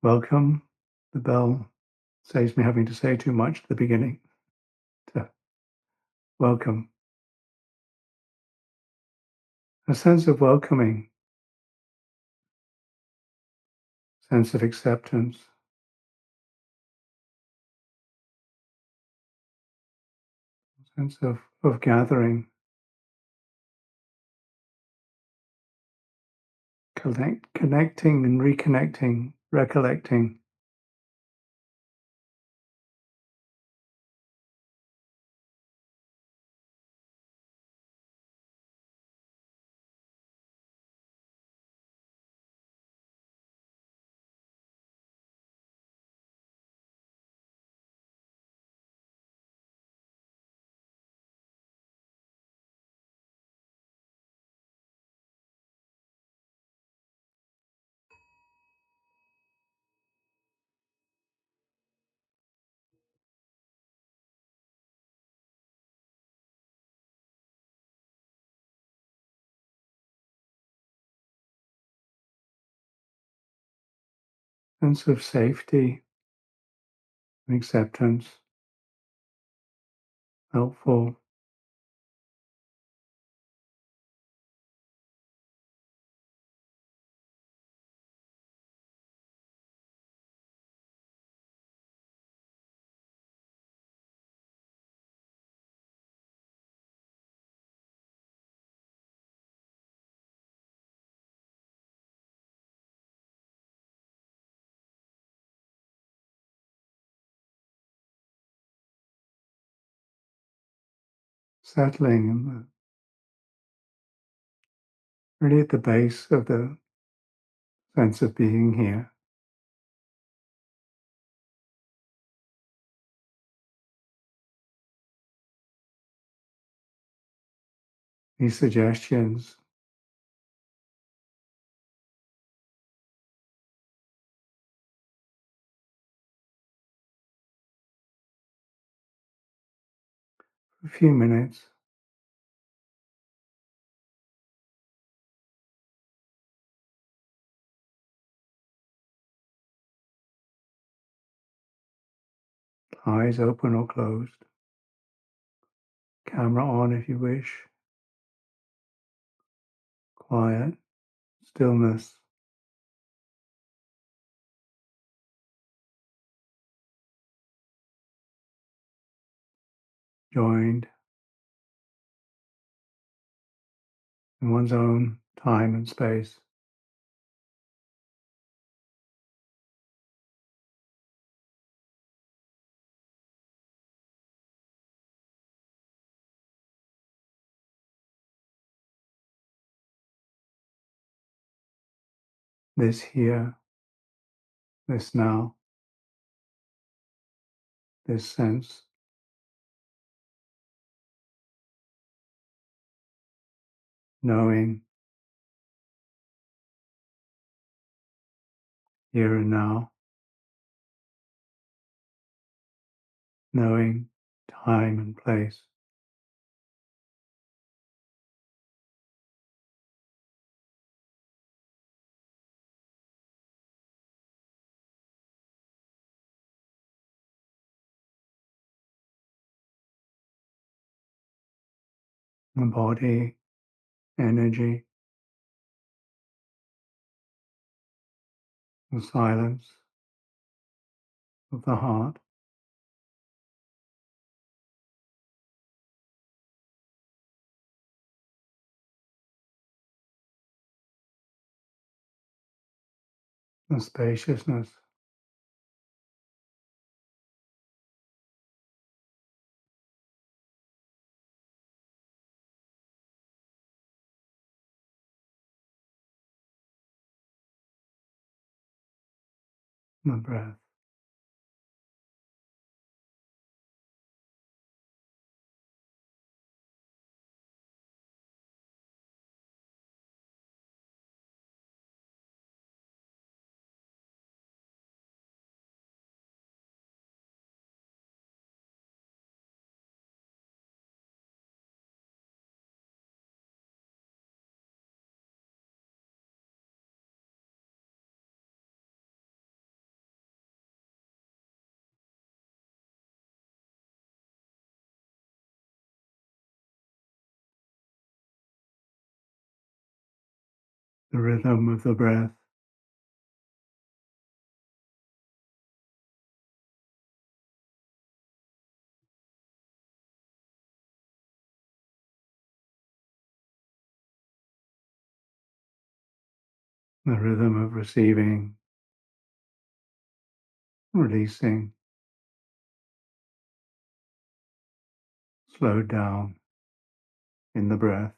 Welcome. The bell saves me having to say too much at the beginning. Welcome. A sense of welcoming, sense of acceptance, sense of gathering, connecting and reconnecting, recollecting. Sense of safety and acceptance, helpful. Settling and really at the base of the sense of being here. These suggestions, for a few minutes, eyes open or closed, camera on if you wish, quiet, stillness. Joined in one's own time and space. This here, this now, this sense, knowing here and now, knowing time and place. The body, energy, the silence of the heart. The spaciousness, the breath. the rhythm of the breath, the rhythm of receiving, releasing, slowed down in the breath.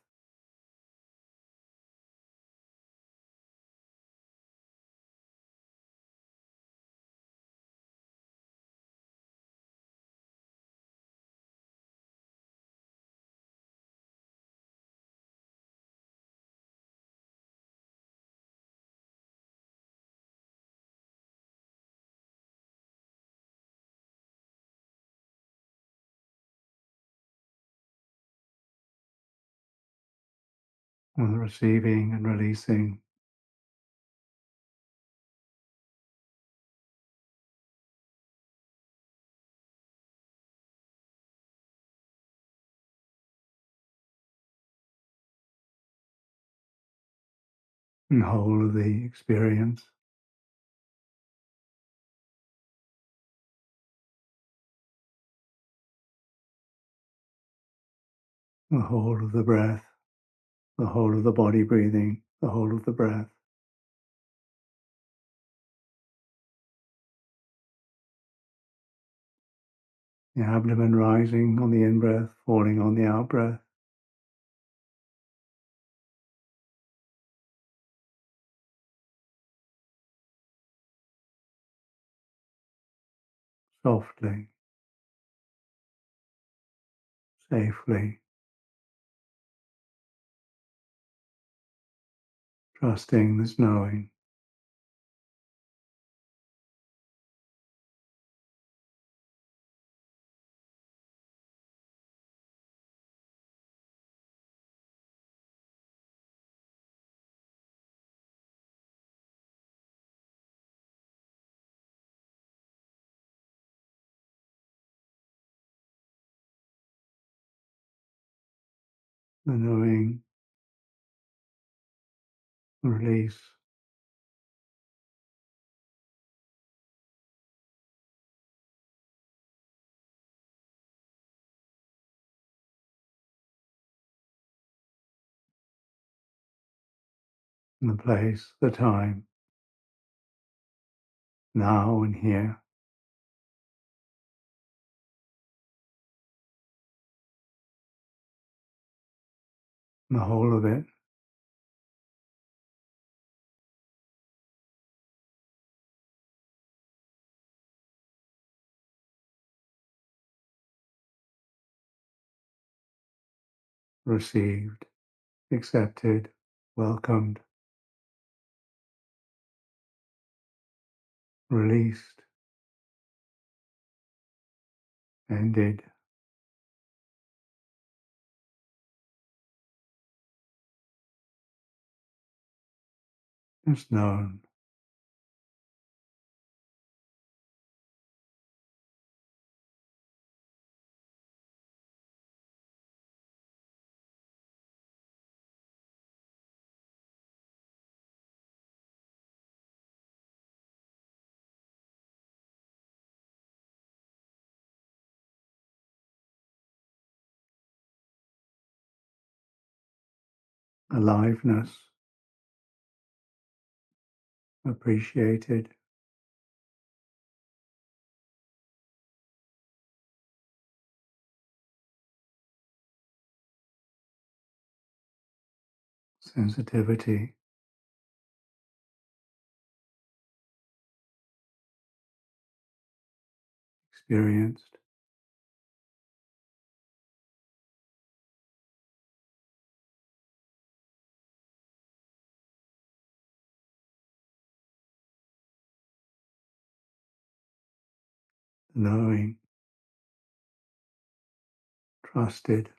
On the receiving and releasing, and whole of the experience, the whole of the breath, the whole of the body breathing, the whole of the breath. The abdomen rising on the in-breath, falling on the out-breath. Softly, safely, trusting this knowing. The knowing, the release, and the place, the time, now and here. The whole of it, received, accepted, welcomed, released, ended, just known. Aliveness, appreciated, sensitivity, experienced, knowing, trusted,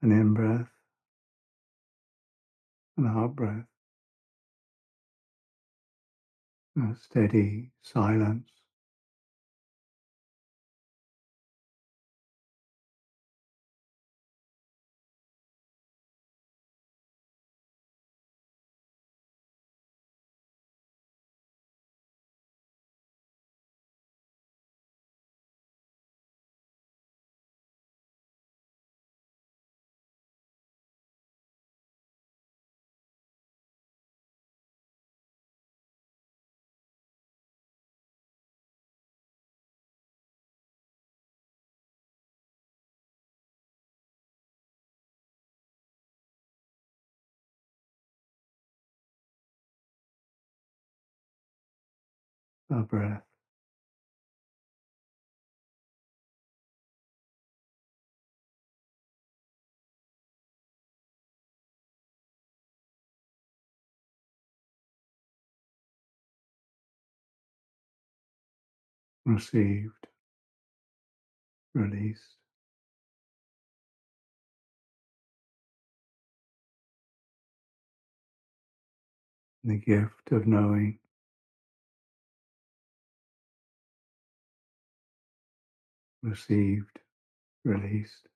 an in-breath, an out-breath, a steady silence, a breath, received, released, the gift of knowing, received, released.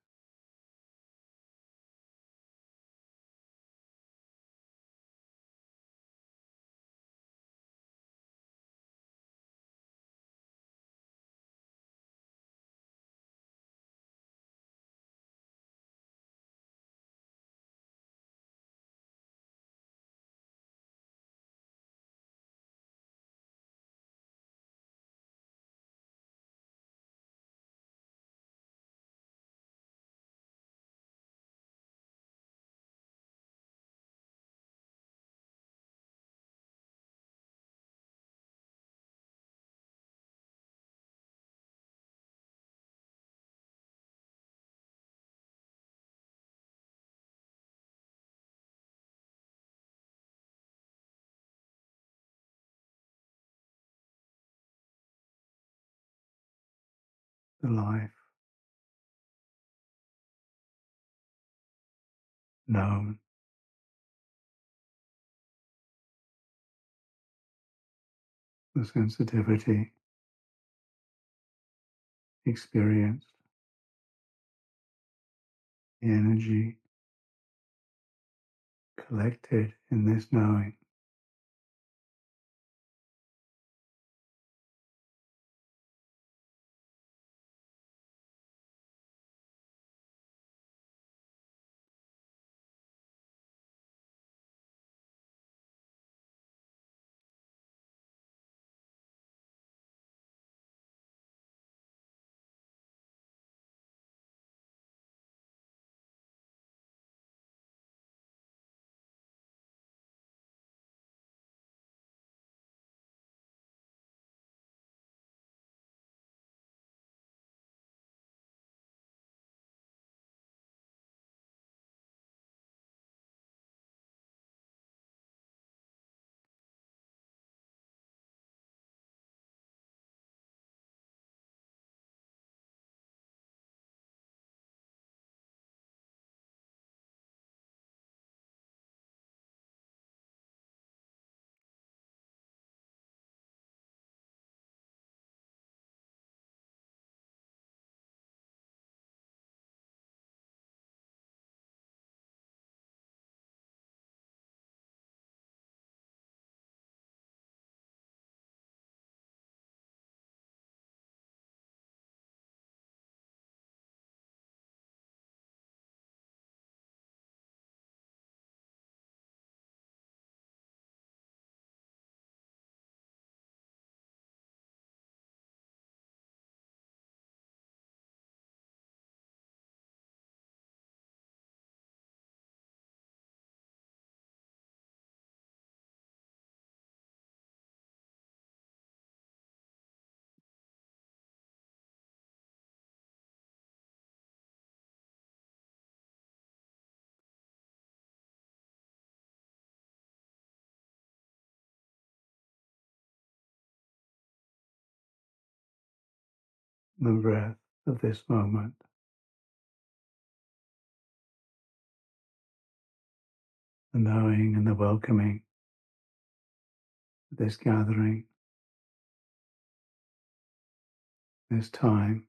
The life known, the sensitivity experienced, the energy collected in this knowing. The breath of this moment the knowing and the welcoming of this gathering, this time,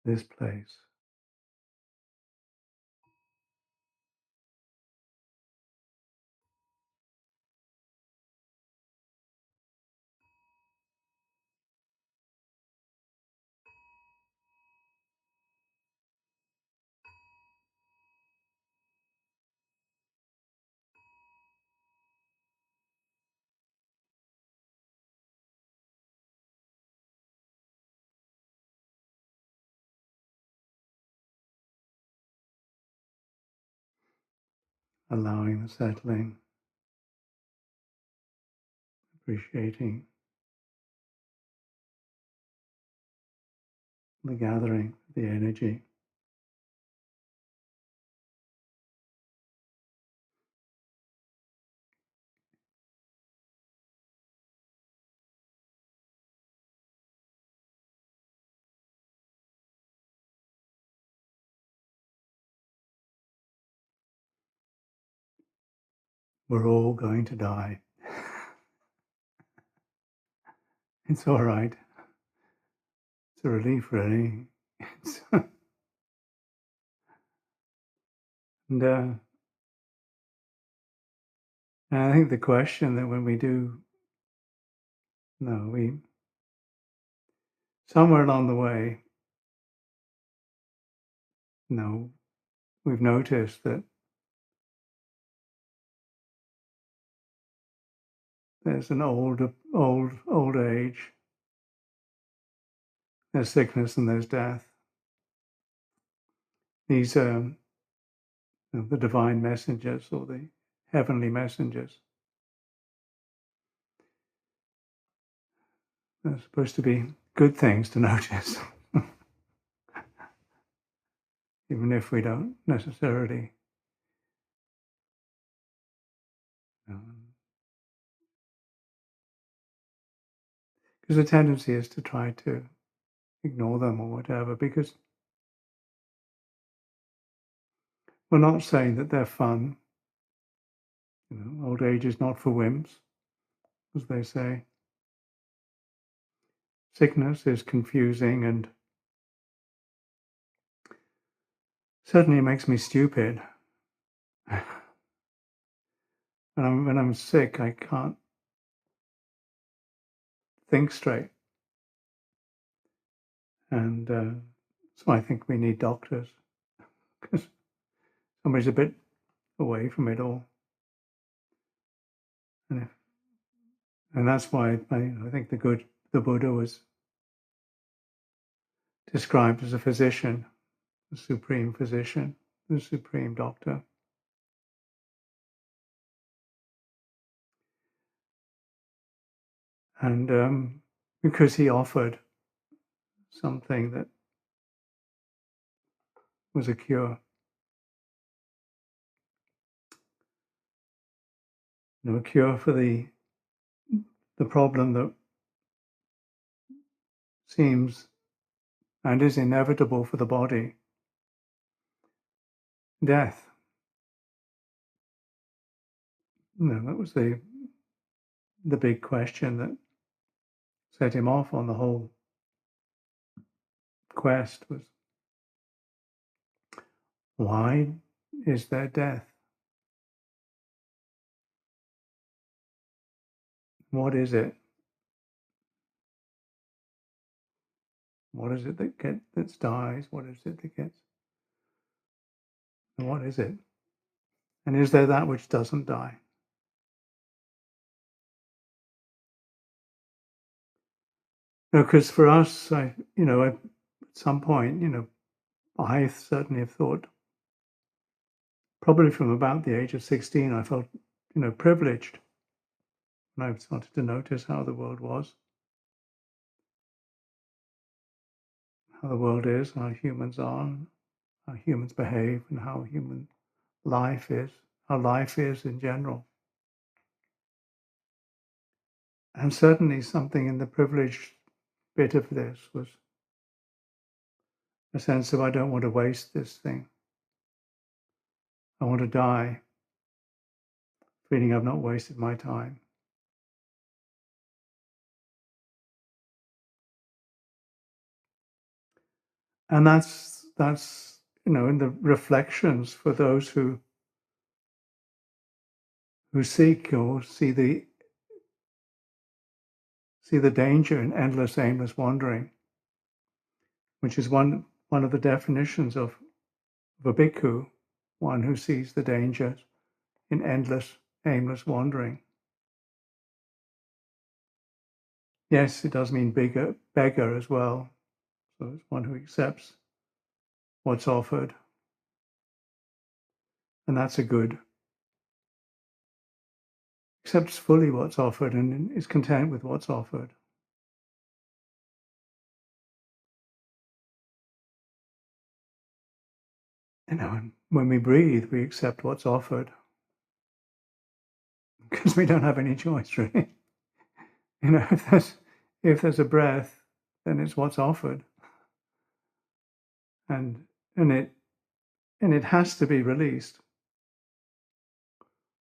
this place. Allowing the settling, appreciating the gathering, the energy. We're all going to die. It's all right. It's a relief, really. And I think the question that when we do, we somewhere along the way, we've noticed that there's an old age, there's sickness and there's death. These are the divine messengers or the heavenly messengers. They're supposed to be good things to notice, even if we don't necessarily because the tendency is to try to ignore them or whatever, because we're not saying that they're fun. Old age is not for wimps, as they say. Sickness is confusing and certainly makes me stupid. When I'm sick, I can't think straight. And so I think we need doctors, because somebody's a bit away from it all. And that's why I think the Buddha was described as a physician, the supreme physician, the supreme doctor. And because he offered something that was a cure. A cure for the problem that seems and is inevitable for the body, death. That was the big question that set him off on the whole quest, was why is there death? What is it? What is it that dies? What is it that gets? And what is it? And is there that which doesn't die? Because for us, at some point, I certainly have thought, probably from about the age of 16, I felt, privileged. And I started to notice how the world was, how the world is, how humans are, how humans behave, and how human life is, how life is in general. And certainly something in the privileged bit of this was a sense of, I don't want to waste this thing. I want to die. feeling I've not wasted my time. And that's in the reflections for those who seek or see the danger in endless, aimless wandering, which is one of the definitions of a bhikkhu, one who sees the danger in endless, aimless wandering. Yes, it does mean beggar as well. So it's one who accepts what's offered. And that's a good, accepts fully what's offered and is content with what's offered. And when we breathe, we accept what's offered because we don't have any choice, really. If there's a breath, then it's what's offered. And it has to be released.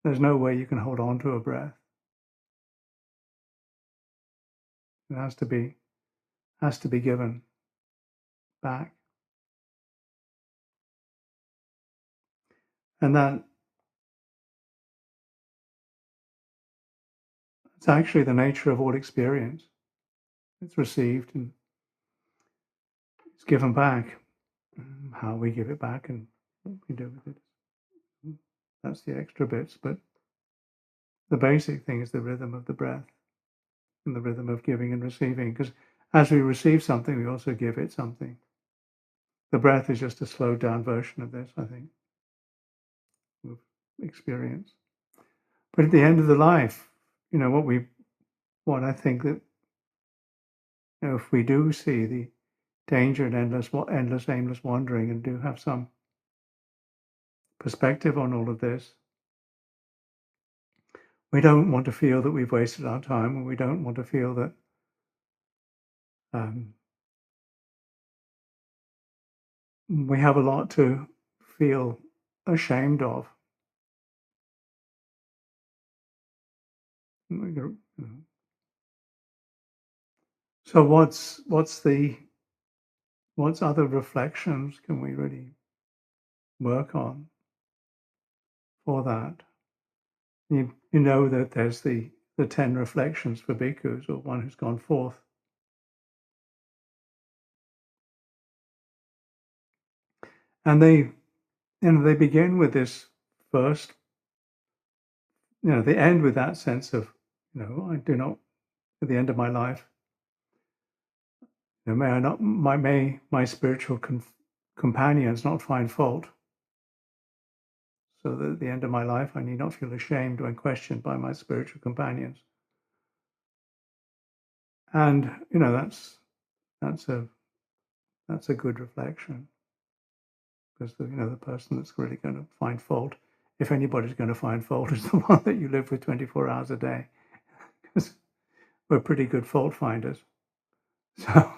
There's no way you can hold on to a breath. It has to be given back. And that's actually the nature of all experience. It's received and it's given back. How we give it back and what we do with it, that's the extra bits. But the basic thing is the rhythm of the breath and the rhythm of giving and receiving. Because as we receive something, we also give it something. The breath is just a slowed down version of this, I think, of experience. But at the end of the life, what I think that, if we do see the danger in endless, aimless wandering and do have some perspective on all of this, we don't want to feel that we've wasted our time, and we don't want to feel that we have a lot to feel ashamed of. So what's other reflections can we really work on for that? You know that there's the 10 reflections for bhikkhus, or one who's gone forth. And they begin with this first, they end with that sense of, I do not, at the end of my life, may I not, may my spiritual companions not find fault, so that at the end of my life I need not feel ashamed when questioned by my spiritual companions. And that's a good reflection, because the person that's really going to find fault, if anybody's going to find fault, is the one that you live with 24 hours a day, because we're pretty good fault finders. So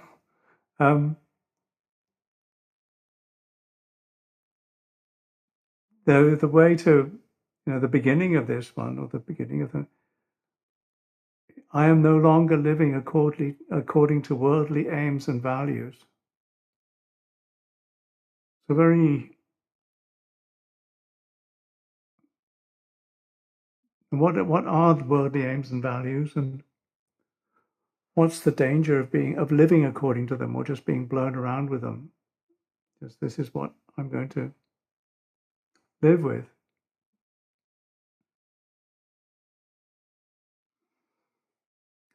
the way to, the beginning of this one, or the beginning of I am no longer living according to worldly aims and values. So what are the worldly aims and values, and what's the danger of living according to them, or just being blown around with them? Because this is what I'm going to live with.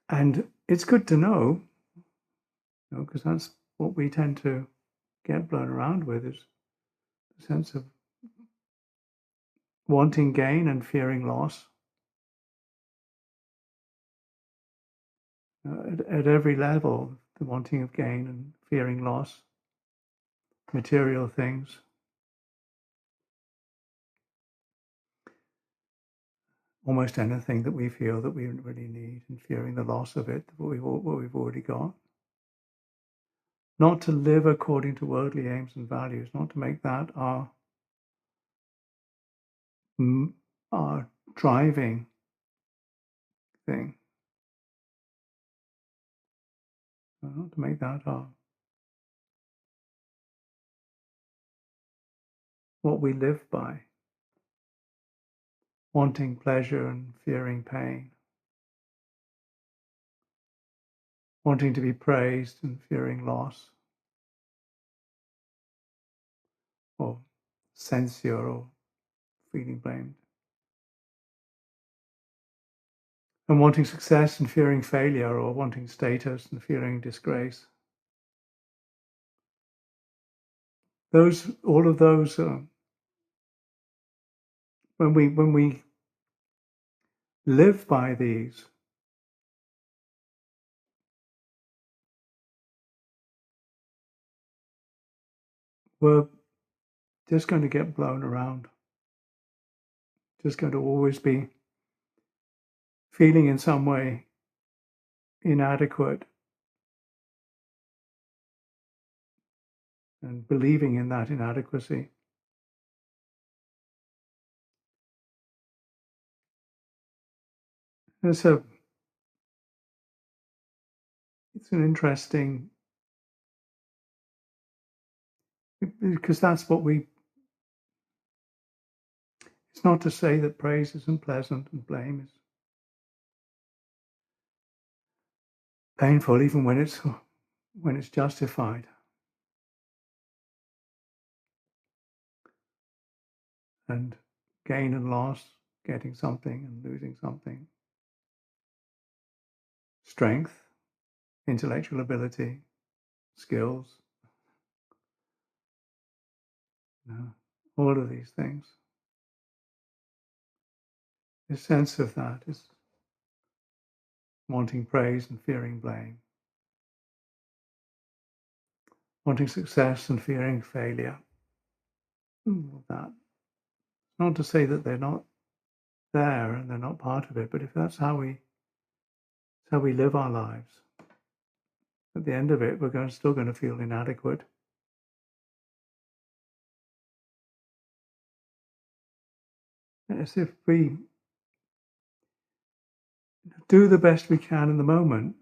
And it's good to know, because that's what we tend to get blown around with, is the sense of wanting gain and fearing loss. At every level, the wanting of gain and fearing loss, material things. Almost anything that we feel that we really need, and fearing the loss of it, what we've already got. Not to live according to worldly aims and values, not to make that our driving thing. Not to make that hard. What we live by. Wanting pleasure and fearing pain. Wanting to be praised and fearing loss. Or censure or feeling blamed. And wanting success and fearing failure, or wanting status and fearing disgrace. All of those, when we live by these, we're just going to get blown around. Just going to always be feeling in some way inadequate and believing in that inadequacy. It's an interesting, because that's what it's not to say that praise isn't pleasant and blame is painful, even when it's justified. And gain and loss, getting something and losing something. Strength, intellectual ability, skills, all of these things. The sense of that is wanting praise and fearing blame. Wanting success and fearing failure. That. Not to say that they're not there and they're not part of it, but if that's how we live our lives, at the end of it, we're still going to feel inadequate. As if we do the best we can in the moment.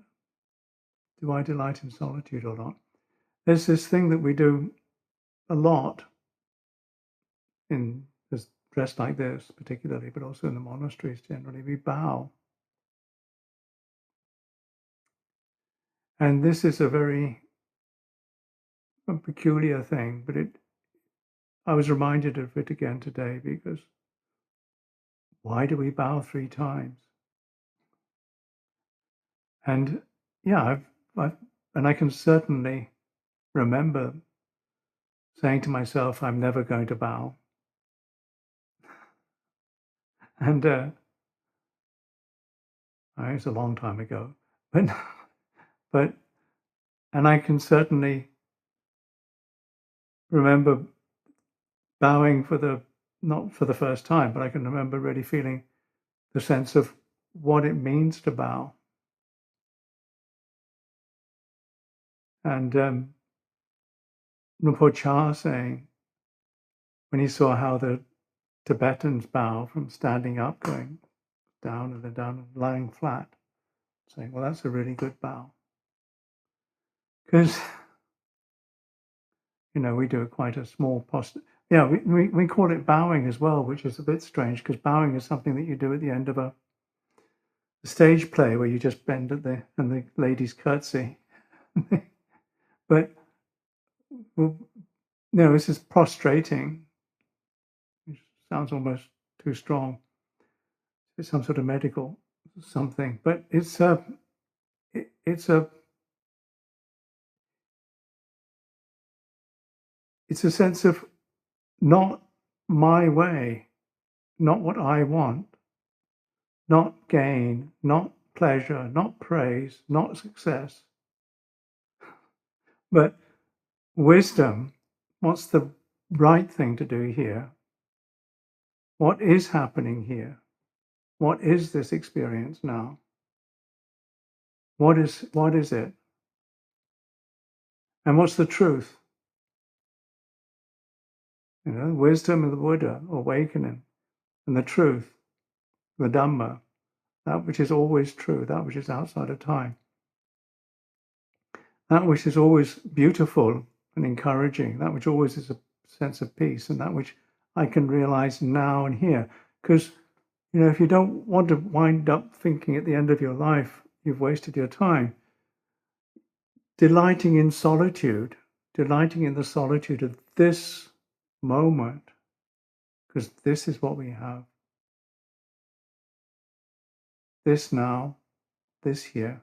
Do I delight in solitude or not? There's this thing that we do a lot in this dressed like this particularly, but also in the monasteries generally, we bow. And this is a very peculiar thing, but I was reminded of it again today, because why do we bow 3 times? And yeah, and I can certainly remember saying to myself, I'm never going to bow. And it's a long time ago, but and I can certainly remember bowing not for the first time, but I can remember really feeling the sense of what it means to bow. And Rinpoche Cha saying, when he saw how the Tibetans bow from standing up, going down and then down and lying flat, saying, well, that's a really good bow. Because, we do quite a small posture. Yeah, we call it bowing as well, which is a bit strange, because bowing is something that you do at the end of a stage play where you just bend and the ladies curtsy. But no, this is prostrating, which sounds almost too strong. It's some sort of medical something, but it's a sense of not my way, not what I want, not gain, not pleasure, not praise, not success, but wisdom. What's the right thing to do here? What is happening here? What is this experience now? What is it? And what's the truth? Wisdom of the Buddha, awakening, and the truth. the Dhamma, that which is always true, that which is outside of time, that which is always beautiful and encouraging, that which always is a sense of peace, and that which I can realize now and here. Because, if you don't want to wind up thinking at the end of your life you've wasted your time, delighting in solitude, delighting in the solitude of this moment, because this is what we have. This now, this here.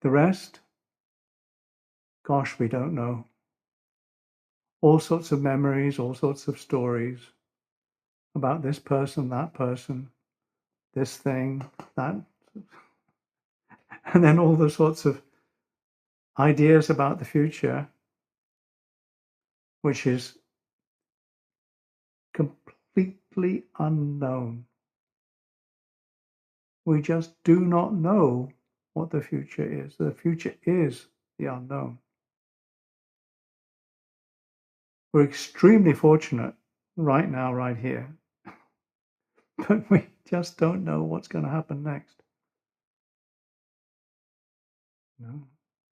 The rest, gosh, we don't know. All sorts of memories, all sorts of stories about this person, that person, this thing, that, and then all the sorts of ideas about the future, which is completely unknown. We just do not know what the future is. The future is the unknown. We're extremely fortunate right now, right here, but we just don't know what's going to happen next.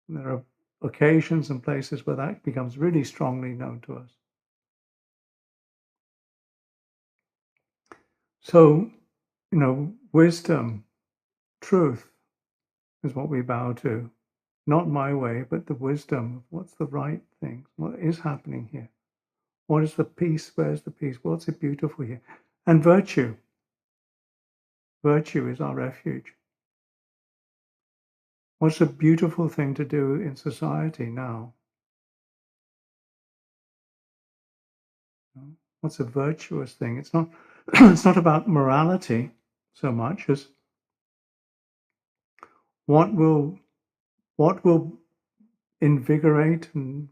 There are occasions and places where that becomes really strongly known to us. So, wisdom, truth is what we bow to. Not my way, but the wisdom of what's the right thing, what is happening here. What is the peace? Where's the peace? What's it beautiful here? And virtue. Virtue is our refuge. What's a beautiful thing to do in society now? What's a virtuous thing? It's not it's not about morality so much as what will invigorate and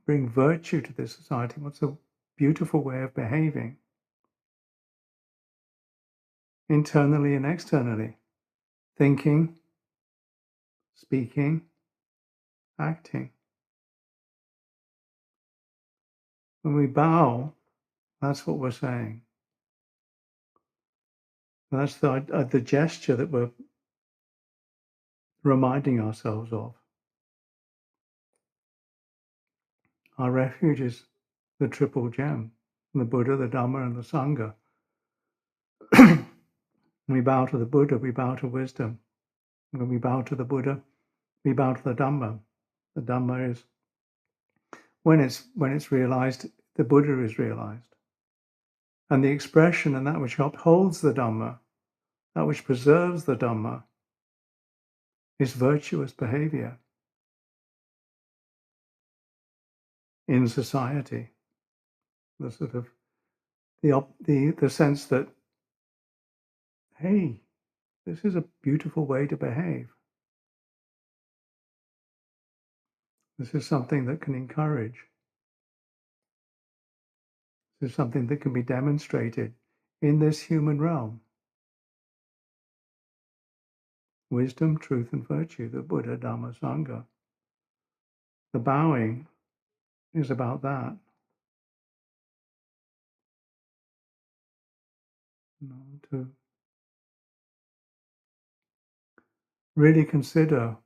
bring virtue to this society. What's a beautiful way of behaving internally and externally, thinking, speaking, acting. When we bow, that's what we're saying. That's the gesture that we're reminding ourselves of. Our refuge is the triple gem, the Buddha, the Dhamma, and the Sangha. We bow to the Buddha, we bow to wisdom. When we bow to the Buddha, we bow to the Dhamma. The Dhamma is, when it's realized, the Buddha is realized. And the expression and that which upholds the Dhamma, that which preserves the Dhamma, is virtuous behavior in society. The sort of the sense that, hey, this is a beautiful way to behave. This is something that can encourage. This is something that can be demonstrated in this human realm. Wisdom, truth, and virtue, the Buddha, Dhamma, Sangha. The bowing is about that. To really consider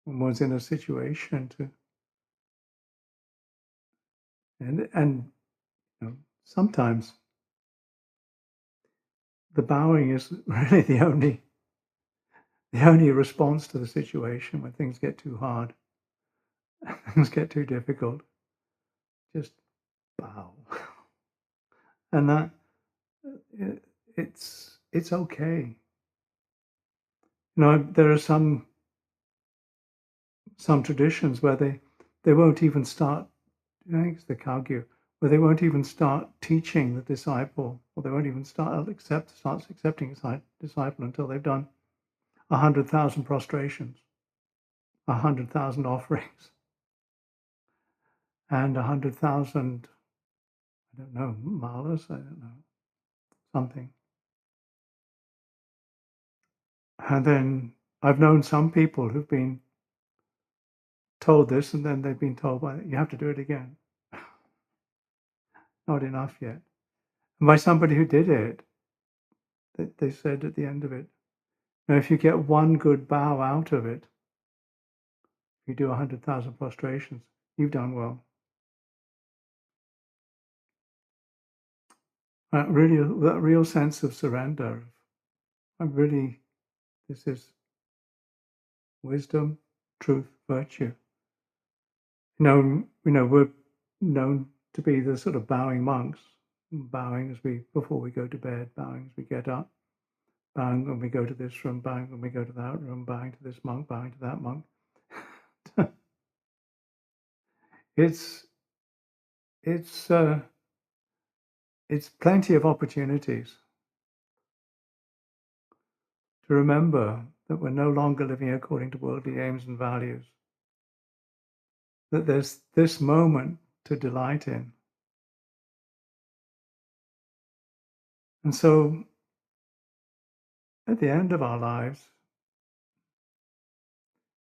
when one's in a situation to, and sometimes the bowing is really the only response to the situation when things get too hard, things get too difficult. Just bow, and that it's okay. There are some traditions where they won't even start. I think it's the Kagyu, where they won't even start teaching the disciple, or they won't even start accepting a disciple until they've done 100,000 prostrations, 100,000 offerings, and 100,000, I don't know, malas, I don't know, something. And then I've known some people who've been told this, and then they've been told, well, you have to do it again. not enough yet. And by somebody who did it, they said at the end of it, if you get one good bow out of it, if you do 100,000 prostrations, you've done well. That real sense of surrender. This is wisdom, truth, virtue. We're known to be the sort of bowing monks, bowing before we go to bed, bowing as we get up, bowing when we go to this room, bowing when we go to that room, bowing to this monk, bowing to that monk. It's plenty of opportunities to remember that we're no longer living according to worldly aims and values, that there's this moment to delight in. And so at the end of our lives,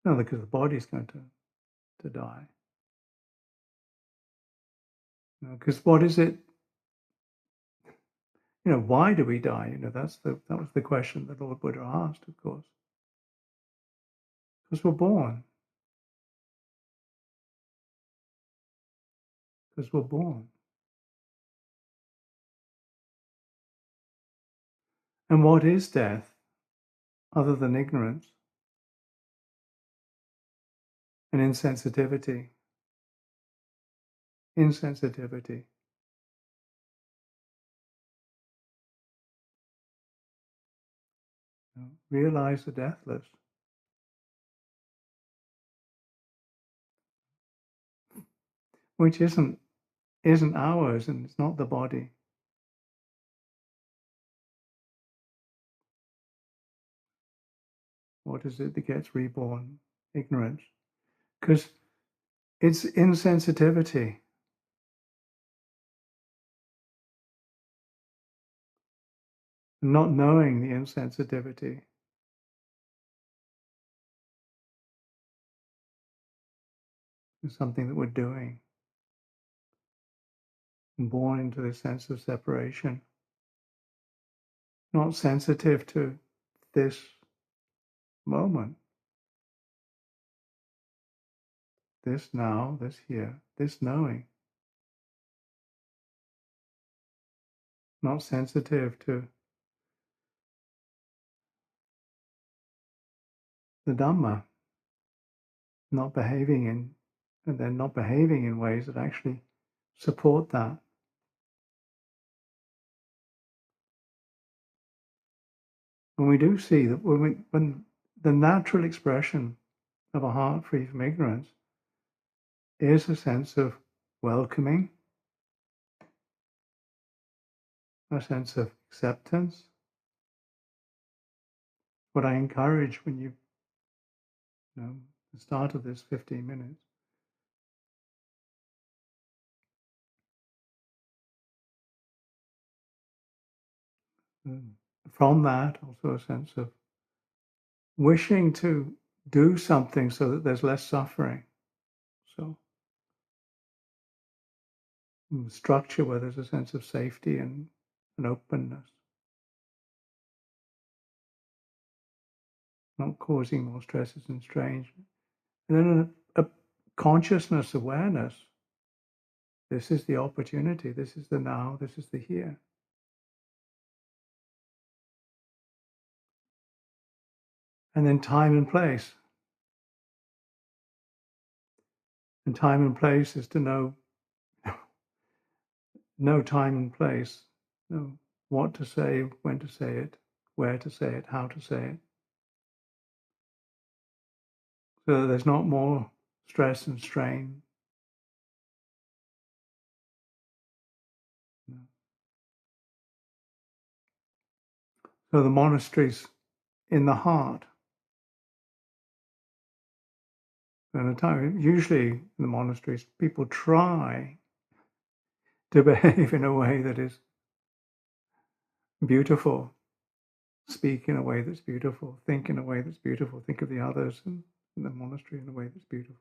not because the body's going to die, because what is it? Why do we die? That was the question that Lord Buddha asked, of course. Because we're born. Because we're born. And what is death other than ignorance and insensitivity? Insensitivity. Realize the deathless. Which isn't ours, and it's not the body. What is it that gets reborn? Ignorance. Because it's insensitivity. Not knowing the insensitivity is something that we're doing. And born into this sense of separation. Not sensitive to this moment. This now, this here, this knowing. Not sensitive to the Dhamma. Not behaving in ways that actually support that. And we do see that when the natural expression of a heart free from ignorance is a sense of welcoming, a sense of acceptance. What I encourage when the start of this 15 minutes, from that also a sense of wishing to do something so that there's less suffering. So structure where there's a sense of safety and openness, not causing more stresses and strain. And then a consciousness awareness. This is the opportunity. This is the now. This is the here. And then time and place. And time and place is to know time and place, know what to say, when to say it, where to say it, how to say it. So that there's not more stress and strain. So the monastery's in the heart. And usually in the monasteries, people try to behave in a way that is beautiful, speak in a way that's beautiful, think in a way that's beautiful, think of the others in the monastery in a way that's beautiful.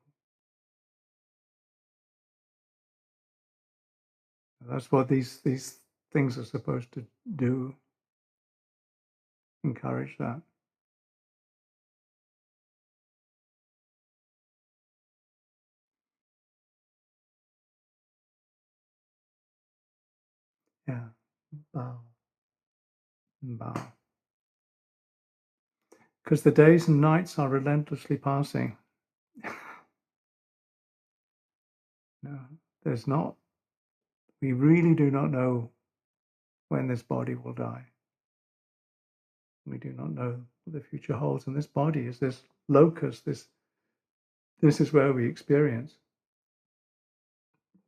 That's what these things are supposed to do. Encourage that. Yeah. Bow and bow. Because the days and nights are relentlessly passing. No, there's not. We really do not know when this body will die. We do not know what the future holds, and this body is this locus. This is where we experience.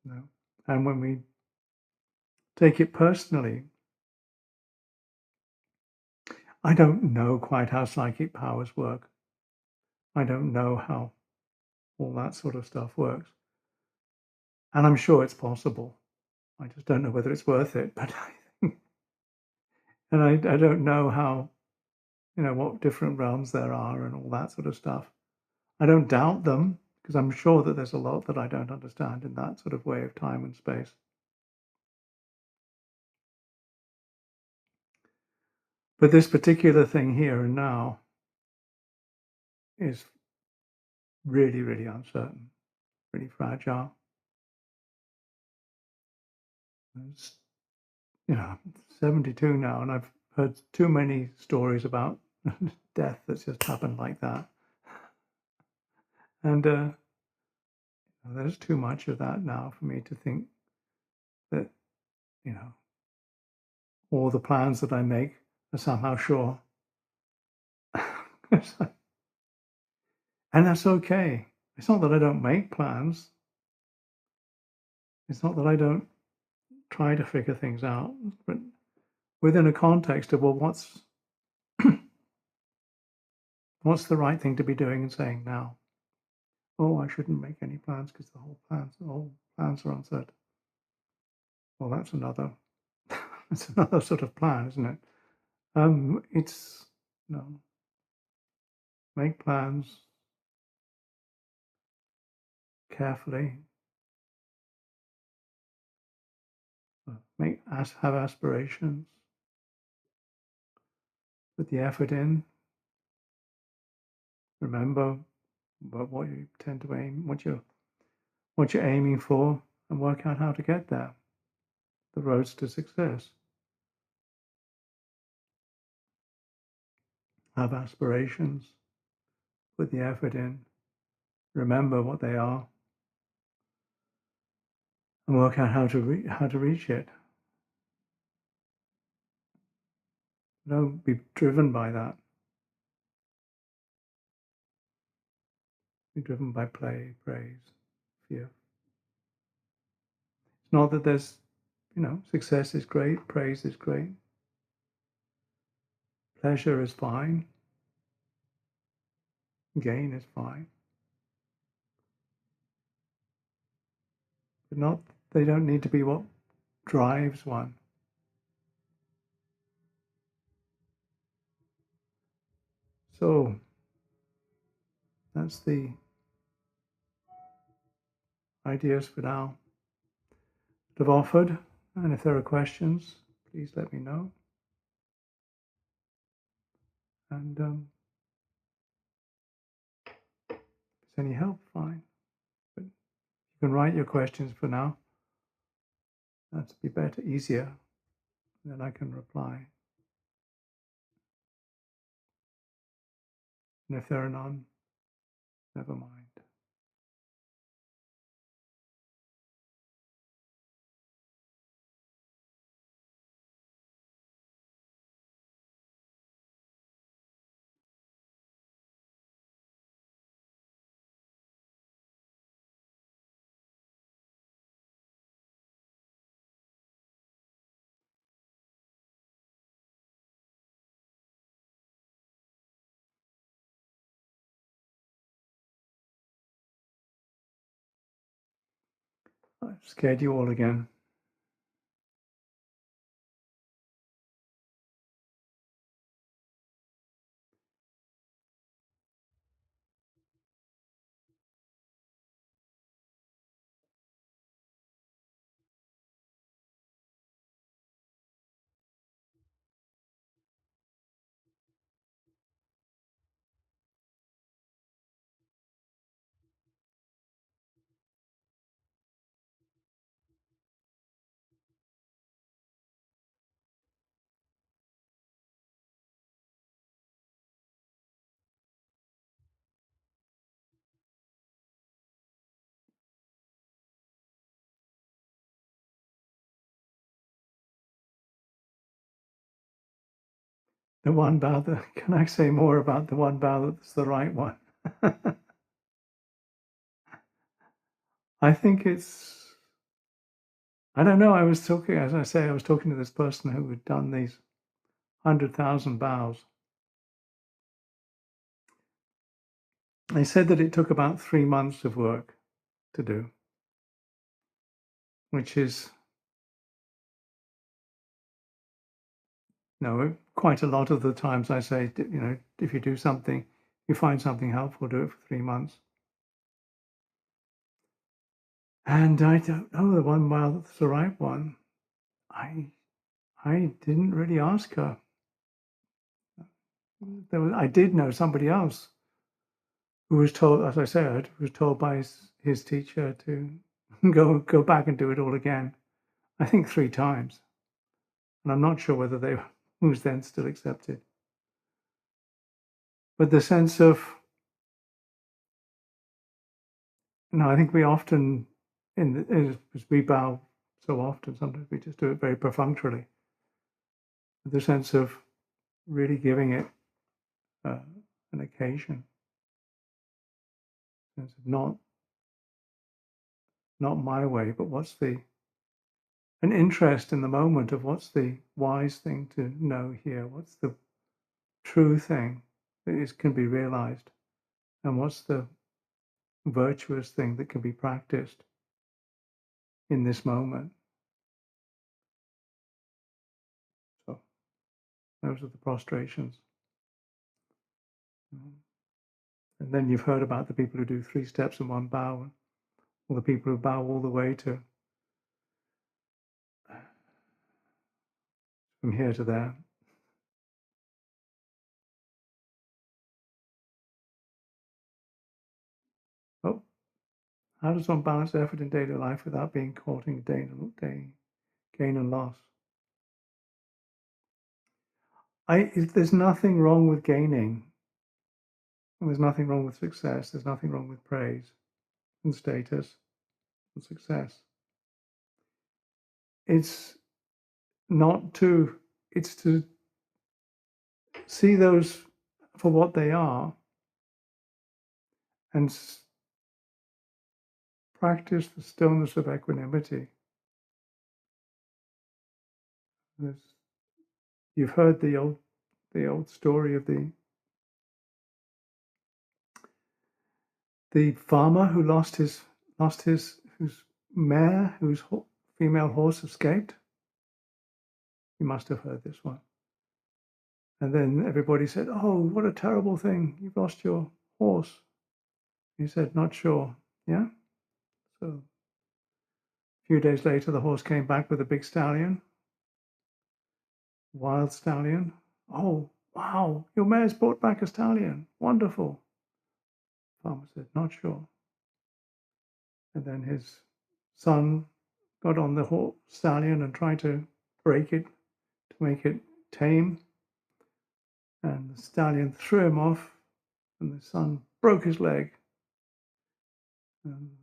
You know? And when we take it personally, I don't know quite how psychic powers work. I don't know how all that sort of stuff works, and I'm sure it's possible. I just don't know whether it's worth it. But and I don't know how, what different realms there are and all that sort of stuff. I don't doubt them because I'm sure that there's a lot that I don't understand in that sort of way of time and space. But this particular thing here and now is really, really uncertain, really fragile. It's, 72 now, and I've heard too many stories about death that's just happened like that. And there's too much of that now for me to think that, all the plans that I make are somehow sure. And that's okay. It's not that I don't make plans. It's not that I don't try to figure things out, but within a context of, well, what's the right thing to be doing and saying now? Oh, I shouldn't make any plans because all plans are uncertain. Well, that's another sort of plan, isn't it? It's make plans carefully. Have aspirations. Put the effort in. Remember what you tend to aim, what you're aiming for, and work out how to get there. The roads to success. Have aspirations. Put the effort in. Remember what they are, and work out how to reach it. Don't be driven by that. Be driven by play, praise, fear. It's not that there's, success is great, praise is great, pleasure is fine, gain is fine, but they don't need to be what drives one. So that's the ideas for now that I've offered. And if there are questions, please let me know. And if it's any help, fine. But you can write your questions for now. That'd be better, easier. Then I can reply. And if there are none, never mind. I've scared you all again. The one vow that, can I say more about the one vow that's the right one? I think it's, I don't know, I was talking to this person who had done these 100,000 vows. They said that it took about 3 months of work to do, which is, quite a lot of the times I say, if you do something, you find something helpful, do it for 3 months. And I don't know the one vow that's the right one. I didn't really ask her. I did know somebody else who was told, as I said, was told by his teacher to go back and do it all again. I think 3 times, and I'm not sure whether they was then still accepted. But the sense of, I think we often, as we bow so often, sometimes we just do it very perfunctorily. The sense of really giving it an occasion, sense of not my way, but an interest in the moment of what's the wise thing to know here, what's the true thing that can be realized, and what's the virtuous thing that can be practiced in this moment. So those are the prostrations. And then you've heard about the people who do 3 steps and 1 bow, or the people who bow all the way to from here to there. Oh, how does one balance effort in daily life without being caught in gain and loss? There's nothing wrong with gaining. There's nothing wrong with success. There's nothing wrong with praise and status and success. It's to see those for what they are and practice the stillness of equanimity. You've heard the old story of the farmer who lost his whose mare, whose female horse escaped. You must have heard this one. And then everybody said, "Oh, what a terrible thing! You've lost your horse." He said, "Not sure." Yeah. So a few days later, the horse came back with a big stallion, wild stallion. "Oh, wow! Your mare's brought back a stallion. Wonderful." The farmer said, "Not sure." And then his son got on the stallion and tried to break it to make it tame. And the stallion threw him off, and the son broke his leg. And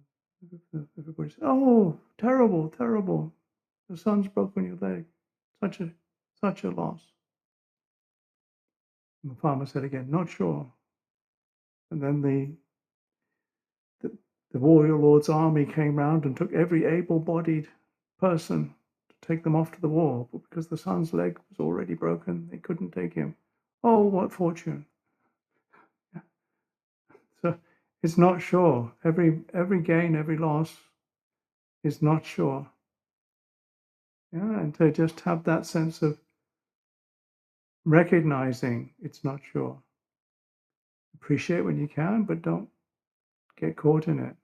everybody said, "Oh, terrible, terrible! The son's broken your leg. Such a loss." And the farmer said again, "Not sure." And then the warrior lord's army came round and took every able-bodied person to take them off to the war, but because the son's leg was already broken, they couldn't take him. Oh, what fortune! Yeah. So it's not sure. Every gain, every loss is not sure. Yeah, and to just have that sense of recognizing it's not sure. Appreciate when you can, but don't get caught in it.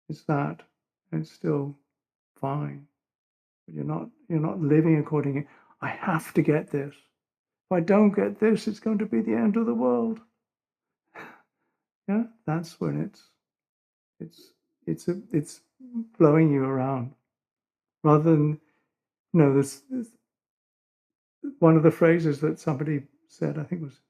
It's that, and it's still fine. But you're not living according to, I have to get this. If I don't get this, it's going to be the end of the world. Yeah, that's when it's blowing you around. Rather than, this one of the phrases that somebody said, I think was,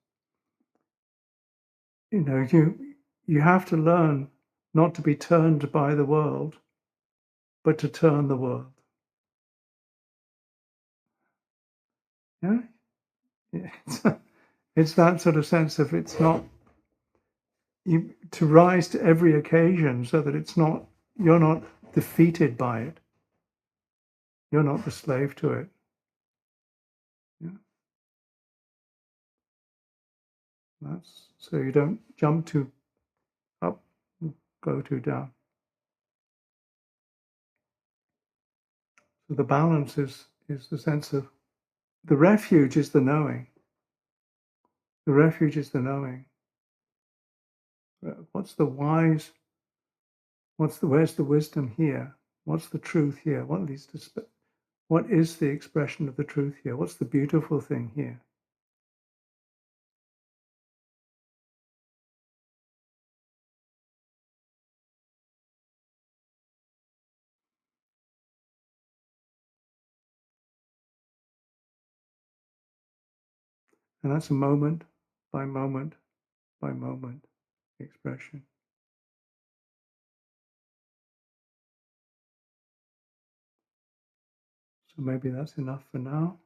you have to learn not to be turned by the world, but to turn the world. Yeah, It's, it's that sort of sense of it's not to rise to every occasion, so that it's not you're not defeated by it. You're not the slave to it. Yeah. That's so you don't jump too up, go too down. So the balance is the sense of the refuge is the knowing. The refuge is the knowing. What's the wise? Where's the wisdom here? What's the truth here? What is the expression of the truth here? What's the beautiful thing here? And that's a moment by moment by moment expression. So maybe that's enough for now.